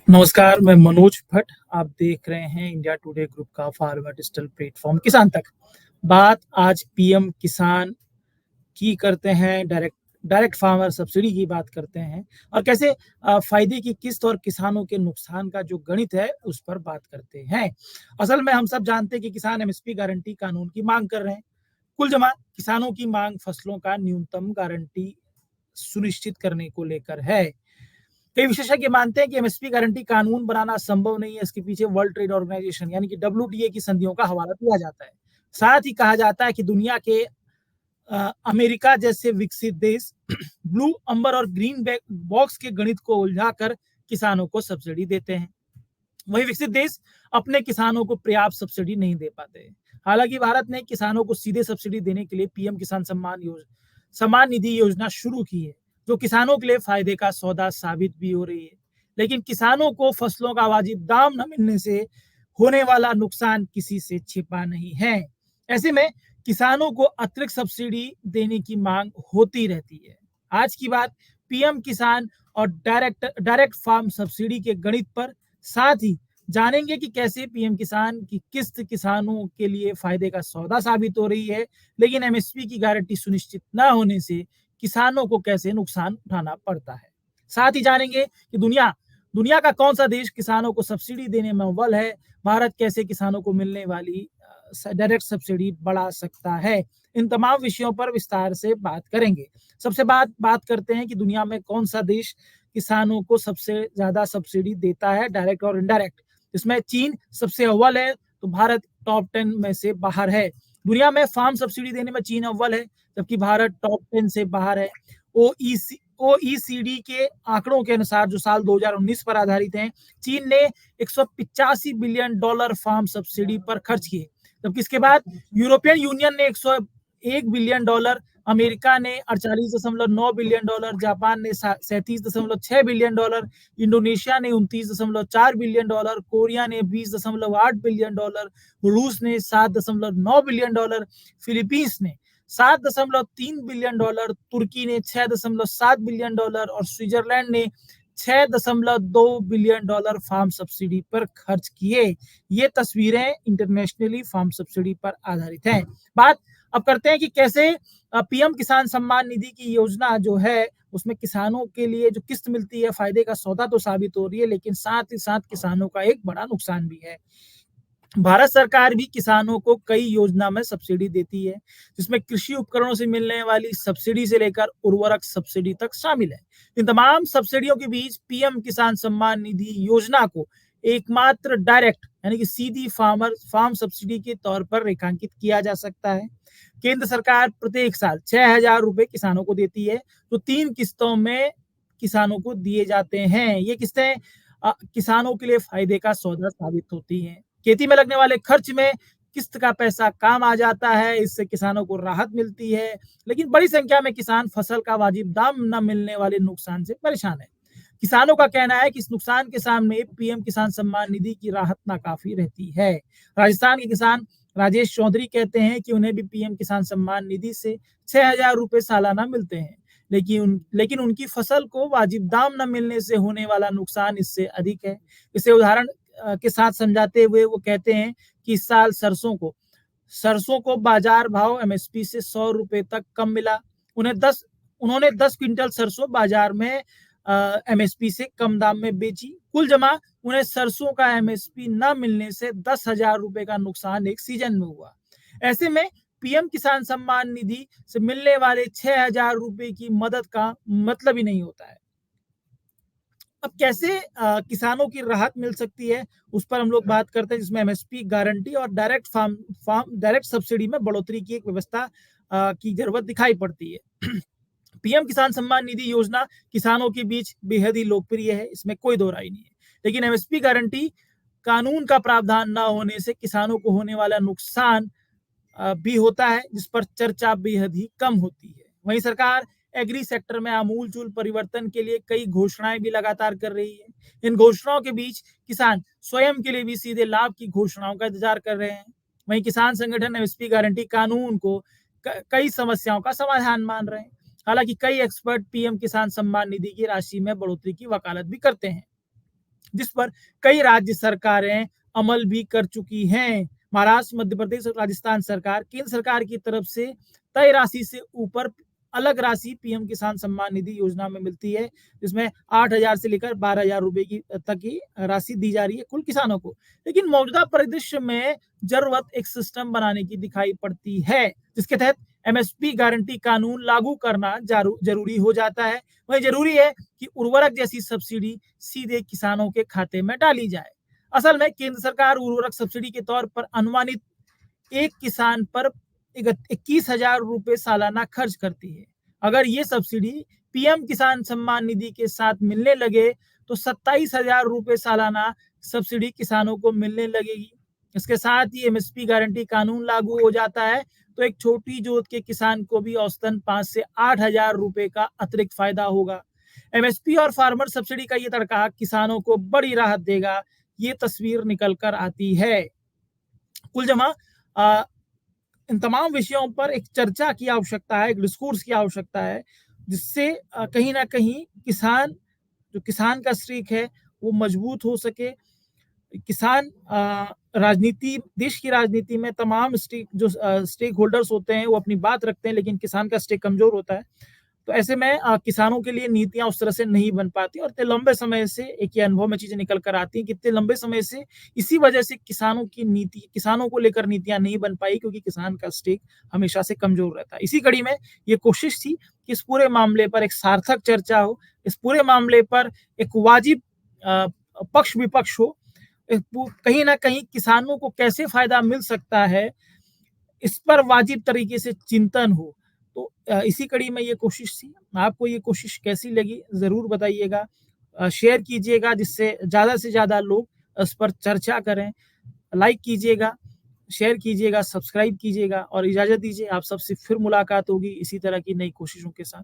नमस्कार, मैं मनोज भट्ट। आप देख रहे हैं इंडिया टुडे ग्रुप का फार्मर डिजिटल प्लेटफॉर्म किसान तक। बात आज पीएम किसान की करते हैं, डायरेक्ट डायरेक्ट फार्मर सब्सिडी की बात करते हैं और कैसे फायदे की किस्त और किसानों के नुकसान का जो गणित है उस पर बात करते हैं। असल में हम सब जानते हैं कि किसान एमएसपी गारंटी कानून की मांग कर रहे हैं। कुल जमा किसानों की मांग फसलों का न्यूनतम गारंटी सुनिश्चित करने को लेकर है। कई विशेषज्ञ मानते हैं कि एमएसपी गारंटी कानून बनाना संभव नहीं है। इसके पीछे वर्ल्ड ट्रेड ऑर्गेनाइजेशन यानी कि डब्ल्यूटीए की संधियों का हवाला दिया जाता है। साथ ही कहा जाता है कि दुनिया के अमेरिका जैसे विकसित देश ब्लू अंबर और ग्रीन बॉक्स के गणित को उलझाकर किसानों को सब्सिडी देते हैं। वही विकसित देश अपने किसानों को पर्याप्त सब्सिडी नहीं दे पाते। हालांकि भारत ने किसानों को सीधे सब्सिडी देने के लिए पीएम किसान सम्मान निधि योजना शुरू की है, जो किसानों के लिए फायदे का सौदा साबित भी हो रही है। लेकिन किसानों को फसलों का वाजिब दाम न मिलने से होने वाला नुकसान किसी से छिपा नहीं है। ऐसे में किसानों को अतिरिक्त सब्सिडी देने की मांग होती रहती है। आज की बात पीएम किसान और डायरेक्ट फार्म सब्सिडी के गणित पर, साथ ही जानेंगे कि कैसे पीएम किसान की किस्त किसानों के लिए फायदे का सौदा साबित हो रही है, लेकिन एमएसपी की गारंटी सुनिश्चित न होने से किसानों को कैसे नुकसान उठाना पड़ता है। साथ ही जानेंगे कि दुनिया दुनिया का कौन सा देश किसानों को सब्सिडी देने में अव्वल है। भारत कैसे किसानों को मिलने वाली डायरेक्ट सब्सिडी बढ़ा सकता है। इन तमाम विषयों पर विस्तार से बात करेंगे। सबसे बात करते हैं कि दुनिया में कौन सा देश किसानों को सबसे ज्यादा सब्सिडी देता है, डायरेक्ट और इनडायरेक्ट। इसमें चीन सबसे अव्वल है, तो भारत टॉप 10 में से बाहर है। दुनिया में फार्म सब्सिडी देने में चीन अव्वल है, जबकि भारत टॉप 10 से बाहर है। ओईसीडी के आंकड़ों के अनुसार, जो साल 2019 पर आधारित हैं, चीन ने 185 बिलियन डॉलर फार्म सब्सिडी पर खर्च किए, जबकि इसके बाद यूरोपियन यूनियन ने 101 बिलियन डॉलर, अमेरिका ने 48.9 बिलियन डॉलर, जापान ने 37.6 बिलियन डॉलर, इंडोनेशिया ने 29.4 बिलियन डॉलर, कोरिया ने 20.8 बिलियन डॉलर, रूस ने 7.9 बिलियन डॉलर, फिलीपींस ने 7.3 बिलियन डॉलर, तुर्की ने 6.7 बिलियन डॉलर और स्विट्जरलैंड ने 6.2 बिलियन डॉलर फार्म सब्सिडी पर खर्च किए। ये तस्वीरें इंटरनेशनली फार्म सब्सिडी पर आधारित हैं। बात अब करते हैं कि कैसे पीएम किसान सम्मान निधि की योजना जो है उसमें किसानों के लिए जो किस्त मिलती है, फायदे का सौदा तो साबित हो रही है, लेकिन साथ ही साथ किसानों का एक बड़ा नुकसान भी है। भारत सरकार भी किसानों को कई योजना में सब्सिडी देती है, जिसमें कृषि उपकरणों से मिलने वाली सब्सिडी से लेकर उर्वरक सब्सिडी तक शामिल है। इन तमाम सब्सिडियों के बीच पीएम किसान सम्मान निधि योजना को एकमात्र डायरेक्ट यानी कि सीधी फार्म सब्सिडी के तौर पर रेखांकित किया जा सकता है। केंद्र सरकार प्रत्येक साल 6,000 रुपए किसानों को देती है, जो 3 किस्तों में किसानों को दिए जाते हैं। ये किस्तें किसानों के लिए फायदे का सौदा साबित होती हैं। खेती में लगने वाले खर्च में किस्त का पैसा काम आ जाता है, इससे किसानों को राहत मिलती है, लेकिन बड़ी संख्या में किसान फसल का वाजिब दाम न मिलने वाले नुकसान से परेशान है। किसानों का कहना है कि इस नुकसान के सामने पीएम किसान सम्मान निधि की राहत नाकाफी रहती है। राजस्थान के किसान राजेश चौधरी कहते हैं कि उन्हें भी पीएम किसान सम्मान निधि से 6,000 रुपए सालाना मिलते हैं, लेकिन उनकी फसल को वाजिब दाम न मिलने से होने वाला नुकसान इससे अधिक है। इसे उदाहरण के साथ समझाते हुए वो कहते हैं कि इस साल सरसों को बाजार भाव एमएसपी से 100 रुपए तक कम मिला। उन्होंने 10 क्विंटल सरसों बाजार में एमएसपी से कम दाम में बेची। कुल जमा उन्हें सरसों का एमएसपी न मिलने से 10,000 रुपए का नुकसान एक सीजन में हुआ। ऐसे में पीएम किसान सम्मान निधि से मिलने वाले 6,000 रुपए की मदद का मतलब ही नहीं होता है। अब कैसे किसानों की राहत मिल सकती है, उस पर हम लोग बात करते हैं, जिसमें एमएसपी गारंटी और डायरेक्ट सब्सिडी में बढ़ोतरी की एक व्यवस्था की जरूरत दिखाई पड़ती है। पीएम किसान सम्मान निधि योजना किसानों के बीच बेहद ही लोकप्रिय है, इसमें कोई दो राय नहीं है। लेकिन एमएसपी गारंटी कानून का प्रावधान न होने से किसानों को होने वाला नुकसान भी होता है, जिस पर चर्चा बेहद ही कम होती है। वहीं सरकार एग्री सेक्टर में आमूलचूल परिवर्तन के लिए कई घोषणाएं भी लगातार कर रही है। इन घोषणाओं के बीच किसान स्वयं के लिए भी सीधे लाभ की घोषणाओं का इंतजार कर रहे हैं। वहीं किसान संगठन एमएसपी गारंटी कानून को कई समस्याओं का समाधान मान रहे हैं। हालांकि कई एक्सपर्ट पीएम किसान सम्मान निधि की राशि में बढ़ोतरी की वकालत भी करते हैं। जिस पर कई राज्य सरकारें अमल भी कर चुकी हैं। महाराष्ट्र, मध्य प्रदेश और राजस्थान सरकार केंद्र सरकार की तरफ से तय राशि से ऊपर अलग राशि पीएम किसान सम्मान निधि योजना में मिलती है, जिसमें 8,000 से लेकर 12,000 रुपए की तक की राशि दी जा रही है कुल किसानों को। लेकिन मौजूदा परिदृश्य में जरूरत एक सिस्टम बनाने की दिखाई पड़ती है, जिसके तहत एमएसपी गारंटी कानून लागू करना जरूरी हो जाता है। वही जरूरी है कि उर्वरक जैसी सब्सिडी सीधे किसानों के खाते में डाली जाए। असल में केंद्र सरकार उर्वरक सब्सिडी के तौर पर अनुमानित एक किसान पर 21,000 रुपए सालाना खर्च करती है। अगर ये सब्सिडी पीएम किसान सम्मान निधि के साथ मिलने लगे तो 27,000 रुपए सालाना सब्सिडी किसानों को मिलने लगेगी। इसके साथ ही एमएसपी गारंटी कानून लागू हो जाता है तो एक छोटी जोत के किसान को भी औसतन 5 से 8,000 रुपए का अतिरिक्त फायदा होगा। एमएसपी और फार्मर सब्सिडी का ये तड़का किसानों को बड़ी राहत देगा, ये तस्वीर निकल कर आती है। कुल जमा इन तमाम विषयों पर एक चर्चा की आवश्यकता है, एक डिस्कोर्स की आवश्यकता है, जिससे कहीं ना कहीं किसान का स्ट्रीक है वो मजबूत हो सके। किसान राजनीति, देश की राजनीति में तमाम स्टेक होल्डर्स होते हैं वो अपनी बात रखते हैं, लेकिन किसान का स्टेक कमजोर होता है। तो ऐसे में किसानों के लिए नीतियां उस तरह से नहीं बन पाती और इतने लंबे समय से एक ये अनुभव में चीजें निकल कर आती हैं कि इतने लंबे समय से इसी वजह से किसानों को लेकर नीतियां नहीं बन पाई, क्योंकि किसान का स्टेक हमेशा से कमजोर रहता है। इसी कड़ी में ये कोशिश थी कि इस पूरे मामले पर एक सार्थक चर्चा हो, इस पूरे मामले पर एक वाजिब पक्ष विपक्ष हो, कहीं ना कहीं किसानों को कैसे फायदा मिल सकता है इस पर वाजिब तरीके से चिंतन हो। तो इसी कड़ी में ये कोशिश थी। आपको ये कोशिश कैसी लगी जरूर बताइएगा, शेयर कीजिएगा जिससे ज्यादा से ज्यादा लोग इस पर चर्चा करें। लाइक कीजिएगा, शेयर कीजिएगा, सब्सक्राइब कीजिएगा और इजाजत दीजिए। आप सबसे फिर मुलाकात होगी इसी तरह की नई कोशिशों के साथ।